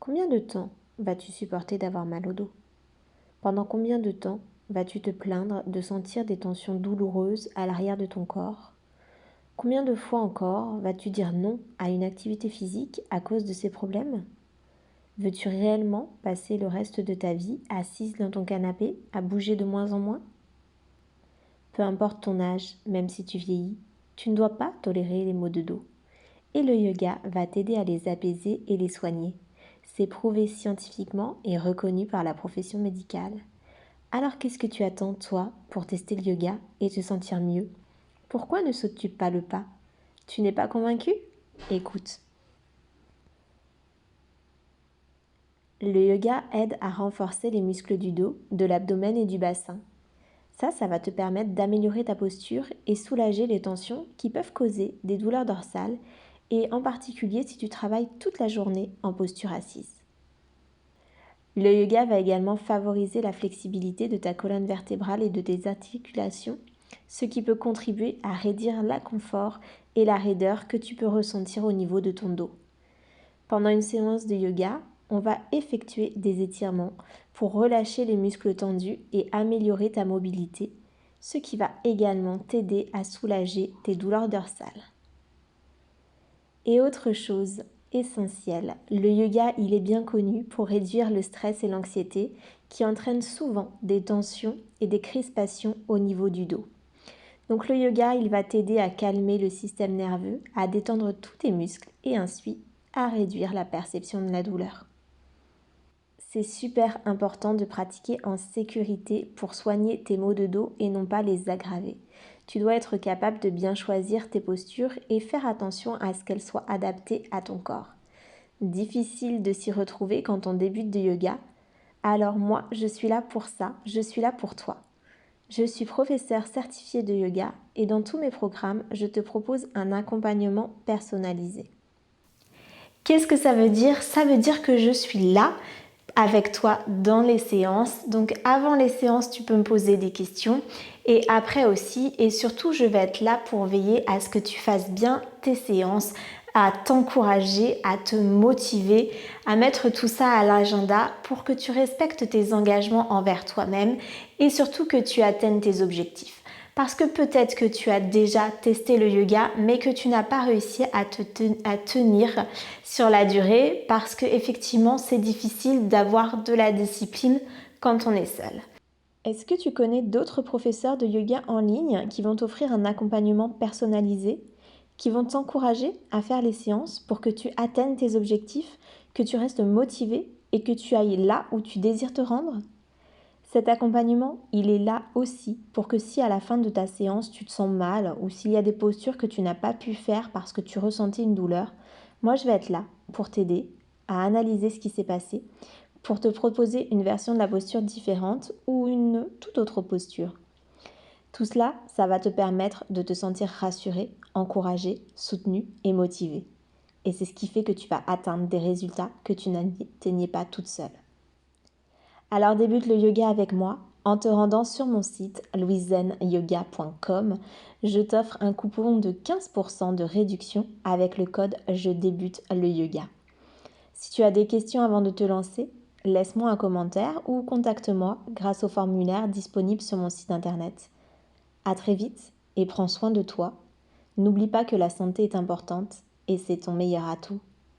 Combien de temps vas-tu supporter d'avoir mal au dos? Pendant combien de temps vas-tu te plaindre de sentir des tensions douloureuses à l'arrière de ton corps? Combien de fois encore vas-tu dire non à une activité physique à cause de ces problèmes? Veux-tu réellement passer le reste de ta vie assise dans ton canapé, à bouger de moins en moins? Peu importe ton âge, même si tu vieillis, tu ne dois pas tolérer les maux de dos. Et le yoga va t'aider à les apaiser et les soigner. C'est prouvé scientifiquement et reconnu par la profession médicale. Alors qu'est-ce que tu attends, toi, pour tester le yoga et te sentir mieux? Pourquoi ne sautes-tu pas le pas? Tu n'es pas convaincu? Écoute. Le yoga aide à renforcer les muscles du dos, de l'abdomen et du bassin. Ça va te permettre d'améliorer ta posture et soulager les tensions qui peuvent causer des douleurs dorsales et en particulier si tu travailles toute la journée en posture assise. Le yoga va également favoriser la flexibilité de ta colonne vertébrale et de tes articulations, ce qui peut contribuer à réduire l'inconfort et la raideur que tu peux ressentir au niveau de ton dos. Pendant une séance de yoga, on va effectuer des étirements pour relâcher les muscles tendus et améliorer ta mobilité, ce qui va également t'aider à soulager tes douleurs dorsales. Et autre chose essentielle, le yoga, il est bien connu pour réduire le stress et l'anxiété qui entraînent souvent des tensions et des crispations au niveau du dos. Donc le yoga, il va t'aider à calmer le système nerveux, à détendre tous tes muscles et ainsi à réduire la perception de la douleur. C'est super important de pratiquer en sécurité pour soigner tes maux de dos et non pas les aggraver. Tu dois être capable de bien choisir tes postures et faire attention à ce qu'elles soient adaptées à ton corps. Difficile de s'y retrouver quand on débute de yoga. Alors moi, je suis là pour ça, je suis là pour toi. Je suis professeur certifié de yoga et dans tous mes programmes, je te propose un accompagnement personnalisé. Qu'est-ce que ça veut dire? Ça veut dire que je suis là avec toi dans les séances. Donc avant les séances, tu peux me poser des questions et après aussi. Et surtout, je vais être là pour veiller à ce que tu fasses bien tes séances, à t'encourager, à te motiver, à mettre tout ça à l'agenda pour que tu respectes tes engagements envers toi-même et surtout que tu atteignes tes objectifs. Parce que peut-être que tu as déjà testé le yoga, mais que tu n'as pas réussi à tenir sur la durée parce que effectivement c'est difficile d'avoir de la discipline quand on est seul. Est-ce que tu connais d'autres professeurs de yoga en ligne qui vont t'offrir un accompagnement personnalisé, qui vont t'encourager à faire les séances pour que tu atteignes tes objectifs, que tu restes motivé et que tu ailles là où tu désires te rendre? Cet accompagnement, il est là aussi pour que si à la fin de ta séance tu te sens mal ou s'il y a des postures que tu n'as pas pu faire parce que tu ressentais une douleur, moi je vais être là pour t'aider à analyser ce qui s'est passé, pour te proposer une version de la posture différente ou une toute autre posture. Tout cela, ça va te permettre de te sentir rassuré, encouragé, soutenu et motivé. Et c'est ce qui fait que tu vas atteindre des résultats que tu n'atteignais pas toute seule. Alors débute le yoga avec moi en te rendant sur mon site louisenyoga.com. Je t'offre un coupon de 15% de réduction avec le code Je débute le yoga. Si tu as des questions avant de te lancer, laisse-moi un commentaire ou contacte-moi grâce au formulaire disponible sur mon site internet. À très vite et prends soin de toi. N'oublie pas que la santé est importante et c'est ton meilleur atout.